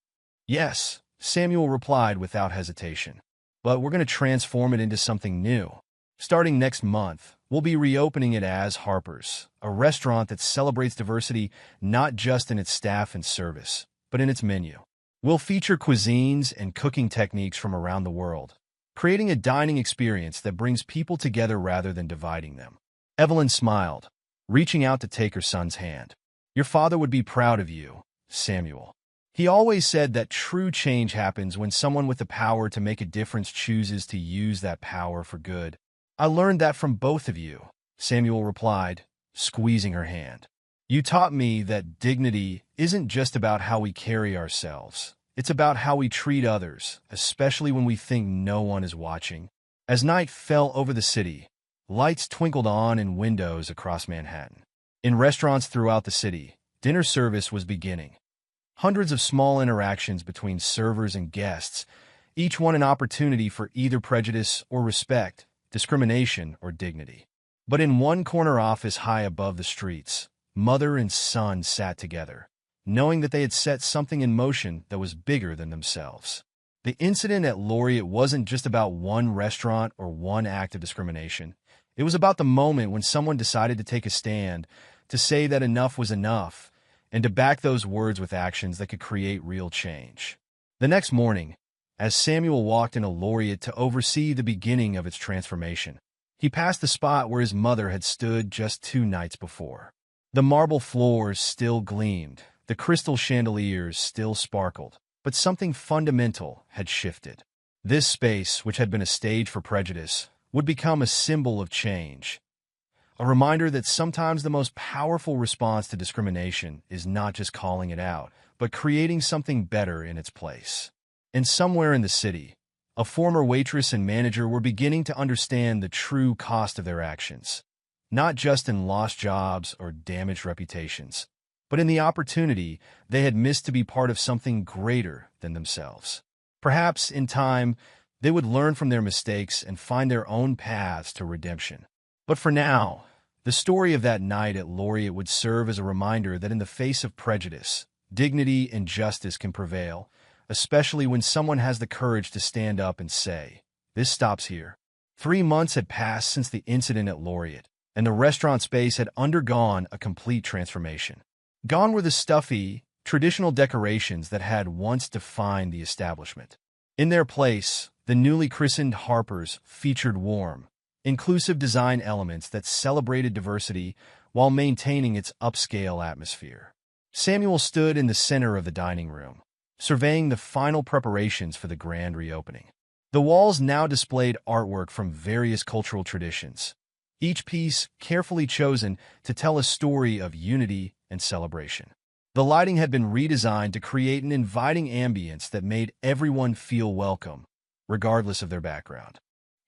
Yes, Samuel replied without hesitation. But we're going to transform it into something new. Starting next month, we'll be reopening it as Harper's, a restaurant that celebrates diversity not just in its staff and service, but in its menu. We'll feature cuisines and cooking techniques from around the world, creating a dining experience that brings people together rather than dividing them. Evelyn smiled, reaching out to take her son's hand. Your father would be proud of you, Samuel. He always said that true change happens when someone with the power to make a difference chooses to use that power for good. I learned that from both of you, Samuel replied, squeezing her hand. You taught me that dignity isn't just about how we carry ourselves. It's about how we treat others, especially when we think no one is watching. As night fell over the city, lights twinkled on in windows across Manhattan. In restaurants throughout the city, dinner service was beginning. Hundreds of small interactions between servers and guests, each one an opportunity for either prejudice or respect, discrimination or dignity. But in one corner office high above the streets, mother and son sat together, knowing that they had set something in motion that was bigger than themselves. The incident at Laureate wasn't just about one restaurant or one act of discrimination. It was about the moment when someone decided to take a stand, to say that enough was enough, and to back those words with actions that could create real change. The next morning, as Samuel walked into Laureate to oversee the beginning of its transformation, he passed the spot where his mother had stood just 2 nights before. The marble floors still gleamed, the crystal chandeliers still sparkled, but something fundamental had shifted. This space, which had been a stage for prejudice, would become a symbol of change. A reminder that sometimes the most powerful response to discrimination is not just calling it out, but creating something better in its place. And somewhere in the city, a former waitress and manager were beginning to understand the true cost of their actions, not just in lost jobs or damaged reputations, but in the opportunity they had missed to be part of something greater than themselves. Perhaps, in time, they would learn from their mistakes and find their own paths to redemption. But for now, the story of that night at Laureate would serve as a reminder that in the face of prejudice, dignity and justice can prevail, especially when someone has the courage to stand up and say, "This stops here." 3 months had passed since the incident at Laureate, and the restaurant space had undergone a complete transformation. Gone were the stuffy, traditional decorations that had once defined the establishment. In their place, the newly christened Harper's featured warm, inclusive design elements that celebrated diversity while maintaining its upscale atmosphere. Samuel stood in the center of the dining room, surveying the final preparations for the grand reopening. The walls now displayed artwork from various cultural traditions, each piece carefully chosen to tell a story of unity and celebration. The lighting had been redesigned to create an inviting ambience that made everyone feel welcome, regardless of their background.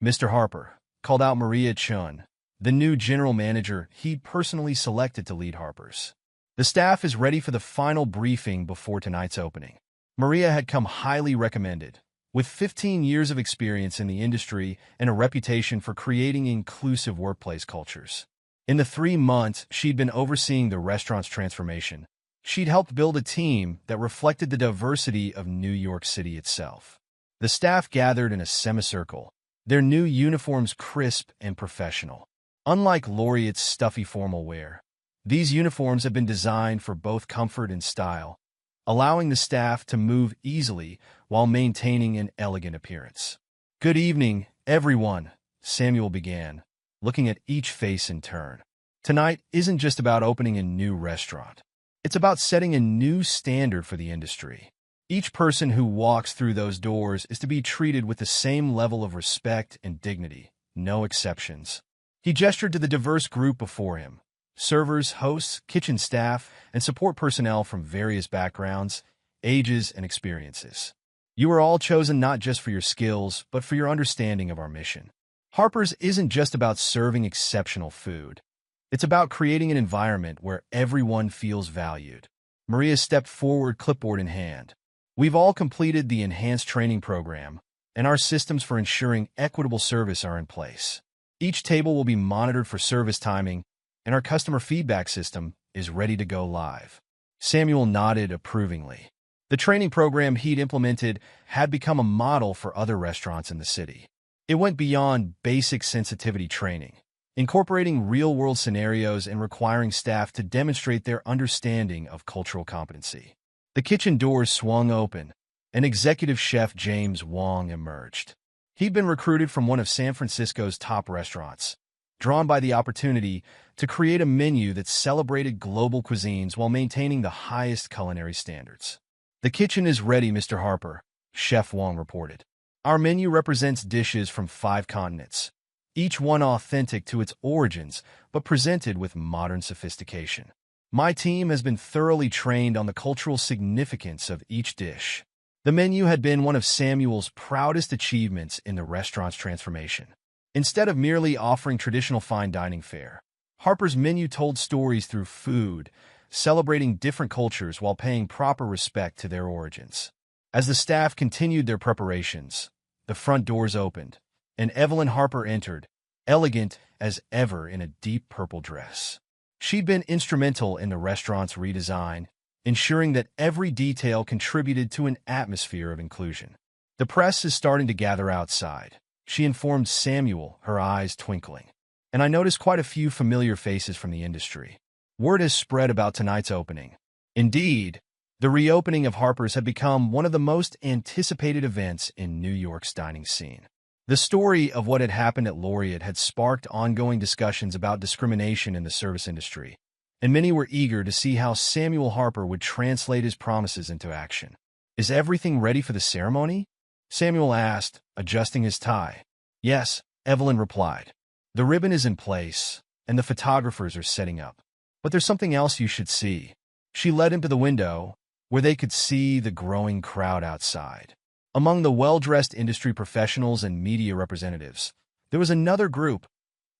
"Mr. Harper," called out Maria Chun, the new general manager he'd personally selected to lead Harper's. "The staff is ready for the final briefing before tonight's opening." Maria had come highly recommended, with 15 years of experience in the industry and a reputation for creating inclusive workplace cultures. In the 3 months she'd been overseeing the restaurant's transformation, she'd helped build a team that reflected the diversity of New York City itself. The staff gathered in a semicircle, their new uniforms crisp and professional. Unlike Laureate's stuffy formal wear, these uniforms have been designed for both comfort and style, allowing the staff to move easily while maintaining an elegant appearance. "Good evening, everyone," Samuel began, looking at each face in turn. "Tonight isn't just about opening a new restaurant. It's about setting a new standard for the industry. Each person who walks through those doors is to be treated with the same level of respect and dignity, no exceptions." He gestured to the diverse group before him: servers, hosts, kitchen staff, and support personnel from various backgrounds, ages, and experiences. "You are all chosen not just for your skills, but for your understanding of our mission. Harper's isn't just about serving exceptional food. It's about creating an environment where everyone feels valued." Maria stepped forward, clipboard in hand. "We've all completed the enhanced training program, and our systems for ensuring equitable service are in place. Each table will be monitored for service timing, and our customer feedback system is ready to go live." Samuel nodded approvingly. The training program he'd implemented had become a model for other restaurants in the city. It went beyond basic sensitivity training, incorporating real-world scenarios and requiring staff to demonstrate their understanding of cultural competency. The kitchen doors swung open, and executive chef James Wong emerged. He'd been recruited from one of San Francisco's top restaurants, drawn by the opportunity to create a menu that celebrated global cuisines while maintaining the highest culinary standards. "The kitchen is ready, Mr. Harper," Chef Wong reported. "Our menu represents dishes from 5 continents, each one authentic to its origins, but presented with modern sophistication. My team has been thoroughly trained on the cultural significance of each dish." The menu had been one of Samuel's proudest achievements in the restaurant's transformation. Instead of merely offering traditional fine dining fare, Harper's menu told stories through food, celebrating different cultures while paying proper respect to their origins. As the staff continued their preparations, the front doors opened, and Evelyn Harper entered, elegant as ever in a deep purple dress. She'd been instrumental in the restaurant's redesign, ensuring that every detail contributed to an atmosphere of inclusion. "The press is starting to gather outside," she informed Samuel, her eyes twinkling. "And I noticed quite a few familiar faces from the industry. Word has spread about tonight's opening." Indeed, the reopening of Harper's had become one of the most anticipated events in New York's dining scene. The story of what had happened at Laureate had sparked ongoing discussions about discrimination in the service industry, and many were eager to see how Samuel Harper would translate his promises into action. "Is everything ready for the ceremony?" Samuel asked, adjusting his tie. "Yes," Evelyn replied. "The ribbon is in place, and the photographers are setting up. But there's something else you should see." She led him to the window, where they could see the growing crowd outside. Among the well-dressed industry professionals and media representatives, there was another group,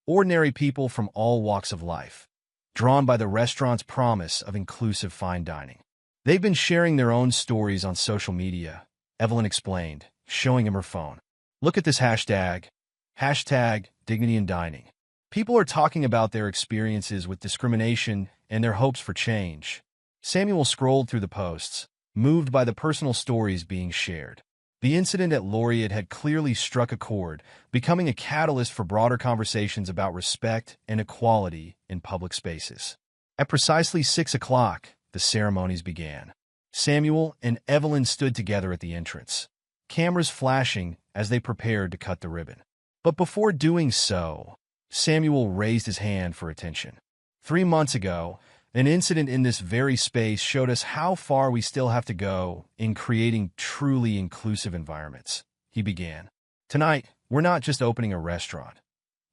ordinary people from all walks of life, drawn by the restaurant's promise of inclusive fine dining. "They've been sharing their own stories on social media," Evelyn explained, showing him her phone. "Look at this hashtag Dignity in Dining. People are talking about their experiences with discrimination and their hopes for change." Samuel scrolled through the posts, moved by the personal stories being shared. The incident at Laureate had clearly struck a chord, becoming a catalyst for broader conversations about respect and equality in public spaces. At precisely 6 o'clock, the ceremonies began. Samuel and Evelyn stood together at the entrance, cameras flashing as they prepared to cut the ribbon. But before doing so, Samuel raised his hand for attention. 3 months ago, an incident in this very space showed us how far we still have to go in creating truly inclusive environments, he began. "Tonight, we're not just opening a restaurant.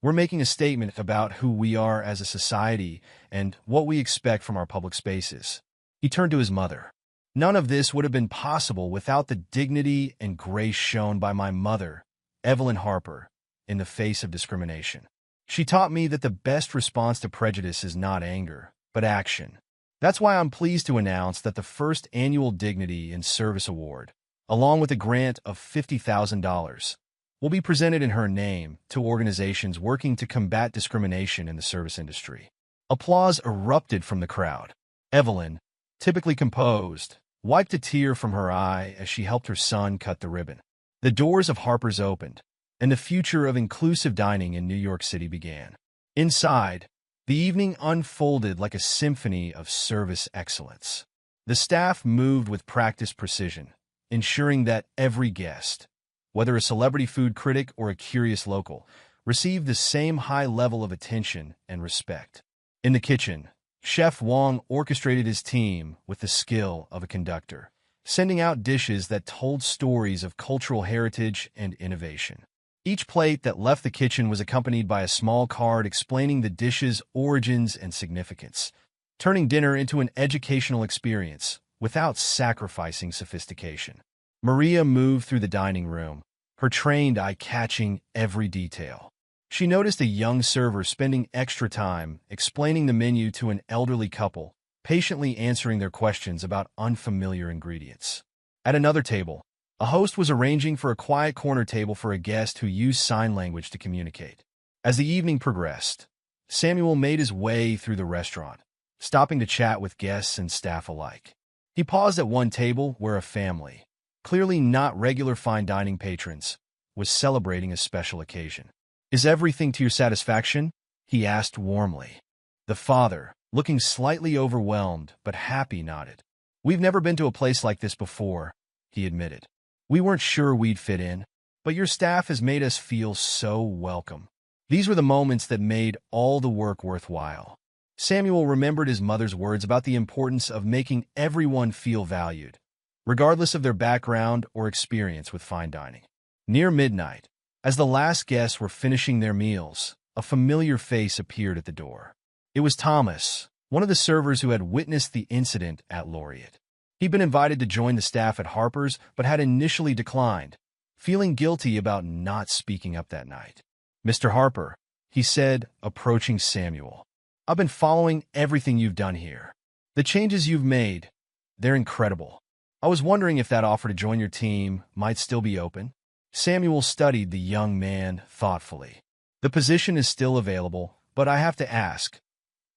We're making a statement about who we are as a society and what we expect from our public spaces." He turned to his mother. "None of this would have been possible without the dignity and grace shown by my mother, Evelyn Harper, in the face of discrimination. She taught me that the best response to prejudice is not anger, but action. That's why I'm pleased to announce that the first annual Dignity in Service Award, along with a grant of $50,000, will be presented in her name to organizations working to combat discrimination in the service industry." Applause erupted from the crowd. Evelyn, typically composed, wiped a tear from her eye as she helped her son cut the ribbon. The doors of Harper's opened, and the future of inclusive dining in New York City began. Inside, the evening unfolded like a symphony of service excellence. The staff moved with practiced precision, ensuring that every guest, whether a celebrity food critic or a curious local, received the same high level of attention and respect. In the kitchen, Chef Wong orchestrated his team with the skill of a conductor, sending out dishes that told stories of cultural heritage and innovation. Each plate that left the kitchen was accompanied by a small card explaining the dish's origins and significance, turning dinner into an educational experience without sacrificing sophistication. Maria moved through the dining room, her trained eye catching every detail. She noticed a young server spending extra time explaining the menu to an elderly couple, patiently answering their questions about unfamiliar ingredients. At another table, a host was arranging for a quiet corner table for a guest who used sign language to communicate. As the evening progressed, Samuel made his way through the restaurant, stopping to chat with guests and staff alike. He paused at one table where a family, clearly not regular fine dining patrons, was celebrating a special occasion. "Is everything to your satisfaction?" he asked warmly. The father, looking slightly overwhelmed but happy, nodded. "We've never been to a place like this before," he admitted. "We weren't sure we'd fit in, but your staff has made us feel so welcome." These were the moments that made all the work worthwhile. Samuel remembered his mother's words about the importance of making everyone feel valued, regardless of their background or experience with fine dining. Near midnight, as the last guests were finishing their meals, a familiar face appeared at the door. It was Thomas, one of the servers who had witnessed the incident at Laureate. He'd been invited to join the staff at Harper's, but had initially declined, feeling guilty about not speaking up that night. "Mr. Harper," he said, approaching Samuel, "I've been following everything you've done here. The changes you've made, they're incredible. I was wondering if that offer to join your team might still be open." Samuel studied the young man thoughtfully. The position is still available, but I have to ask,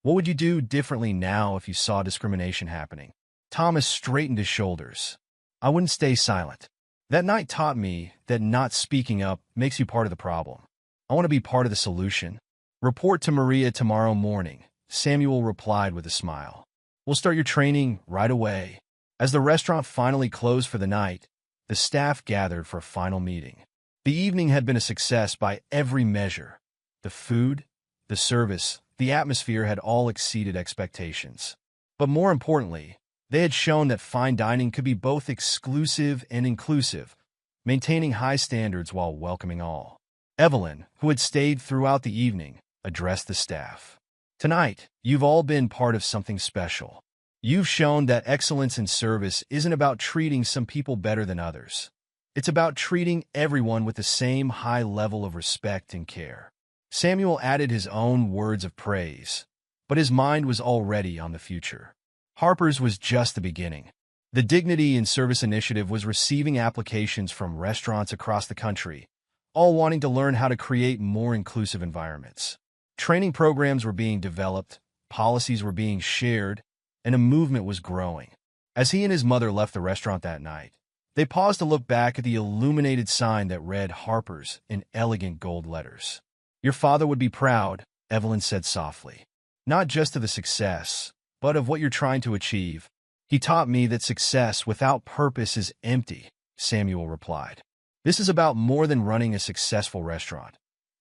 what would you do differently now if you saw discrimination happening? Thomas straightened his shoulders. I wouldn't stay silent. That night taught me that not speaking up makes you part of the problem. I want to be part of the solution. Report to Maria tomorrow morning, Samuel replied with a smile. We'll start your training right away. As the restaurant finally closed for the night, the staff gathered for a final meeting. The evening had been a success by every measure. The food, the service, the atmosphere had all exceeded expectations. But more importantly, they had shown that fine dining could be both exclusive and inclusive, maintaining high standards while welcoming all. Evelyn, who had stayed throughout the evening, addressed the staff. Tonight, you've all been part of something special. You've shown that excellence in service isn't about treating some people better than others. It's about treating everyone with the same high level of respect and care. Samuel added his own words of praise, but his mind was already on the future. Harper's was just the beginning. The Dignity in Service Initiative was receiving applications from restaurants across the country, all wanting to learn how to create more inclusive environments. Training programs were being developed, policies were being shared, and a movement was growing. As he and his mother left the restaurant that night, they paused to look back at the illuminated sign that read Harper's in elegant gold letters. Your father would be proud, Evelyn said softly. Not just of the success, but of what you're trying to achieve. He taught me that success without purpose is empty, Samuel replied. This is about more than running a successful restaurant.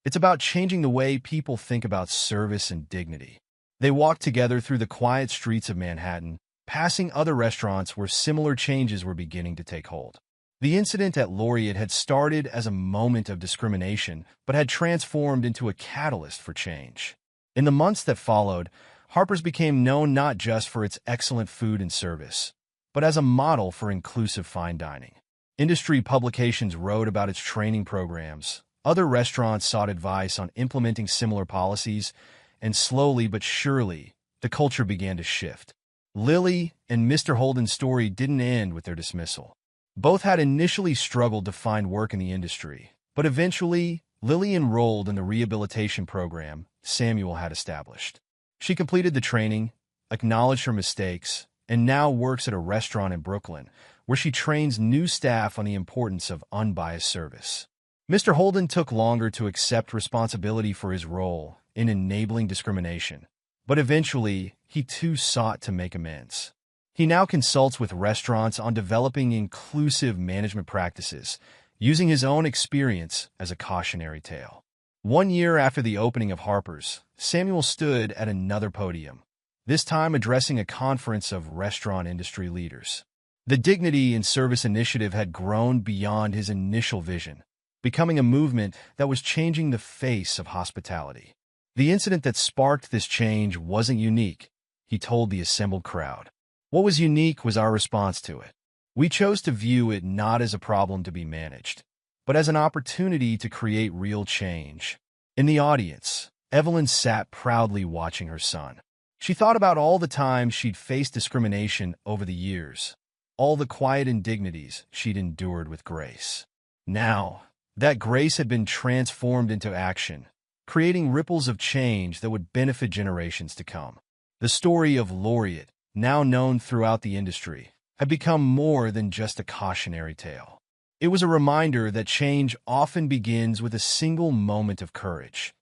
It's about changing the way people think about service and dignity. They walked together through the quiet streets of Manhattan, passing other restaurants where similar changes were beginning to take hold. The incident at Laureate had started as a moment of discrimination, but had transformed into a catalyst for change. In the months that followed, Harper's became known not just for its excellent food and service, but as a model for inclusive fine dining. Industry publications wrote about its training programs. Other restaurants sought advice on implementing similar policies, and slowly but surely, the culture began to shift. Lily and Mr. Holden's story didn't end with their dismissal. Both had initially struggled to find work in the industry, but eventually, Lily enrolled in the rehabilitation program Samuel had established. She completed the training, acknowledged her mistakes, and now works at a restaurant in Brooklyn, where she trains new staff on the importance of unbiased service. Mr. Holden took longer to accept responsibility for his role in enabling discrimination, but eventually, he too sought to make amends. He now consults with restaurants on developing inclusive management practices, using his own experience as a cautionary tale. 1 year after the opening of Harper's, Samuel stood at another podium, this time addressing a conference of restaurant industry leaders. The Dignity in Service Initiative had grown beyond his initial vision, becoming a movement that was changing the face of hospitality. The incident that sparked this change wasn't unique, he told the assembled crowd. What was unique was our response to it. We chose to view it not as a problem to be managed, but as an opportunity to create real change. In the audience, Evelyn sat proudly watching her son. She thought about all the times she'd faced discrimination over the years, all the quiet indignities she'd endured with grace. Now, that grace had been transformed into action, creating ripples of change that would benefit generations to come. The story of Laureate, now known throughout the industry, had become more than just a cautionary tale. It was a reminder that change often begins with a single moment of courage.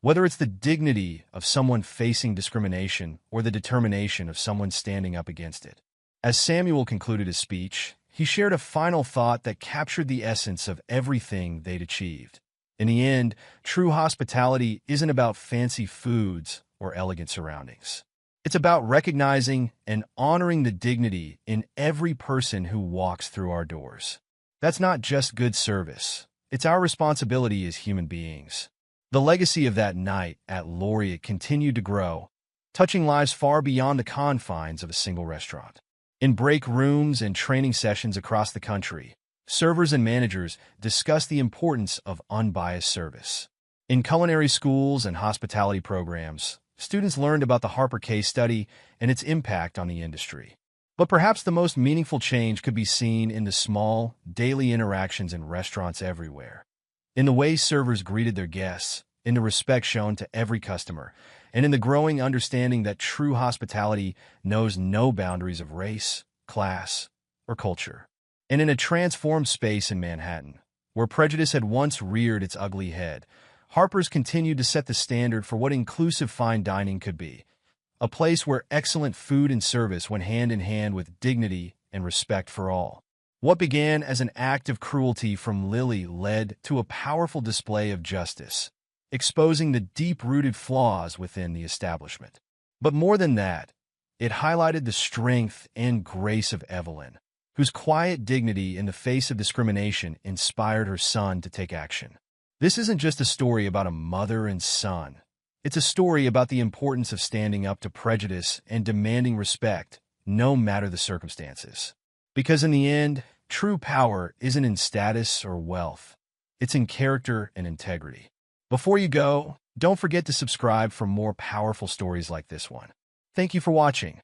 Whether it's the dignity of someone facing discrimination or the determination of someone standing up against it. As Samuel concluded his speech, he shared a final thought that captured the essence of everything they'd achieved. In the end, true hospitality isn't about fancy foods or elegant surroundings. It's about recognizing and honoring the dignity in every person who walks through our doors. That's not just good service. It's our responsibility as human beings. The legacy of that night at Laureate continued to grow, touching lives far beyond the confines of a single restaurant. In break rooms and training sessions across the country, servers and managers discussed the importance of unbiased service. In culinary schools and hospitality programs, students learned about the Harper case study and its impact on the industry. But perhaps the most meaningful change could be seen in the small, daily interactions in restaurants everywhere. In the way servers greeted their guests, in the respect shown to every customer, and in the growing understanding that true hospitality knows no boundaries of race, class, or culture. And in a transformed space in Manhattan, where prejudice had once reared its ugly head, Harper's continued to set the standard for what inclusive fine dining could be, a place where excellent food and service went hand in hand with dignity and respect for all. What began as an act of cruelty from Lily led to a powerful display of justice, exposing the deep-rooted flaws within the establishment. But more than that, it highlighted the strength and grace of Evelyn, whose quiet dignity in the face of discrimination inspired her son to take action. This isn't just a story about a mother and son. It's a story about the importance of standing up to prejudice and demanding respect, no matter the circumstances. Because in the end, true power isn't in status or wealth. It's in character and integrity. Before you go, don't forget to subscribe for more powerful stories like this one. Thank you for watching.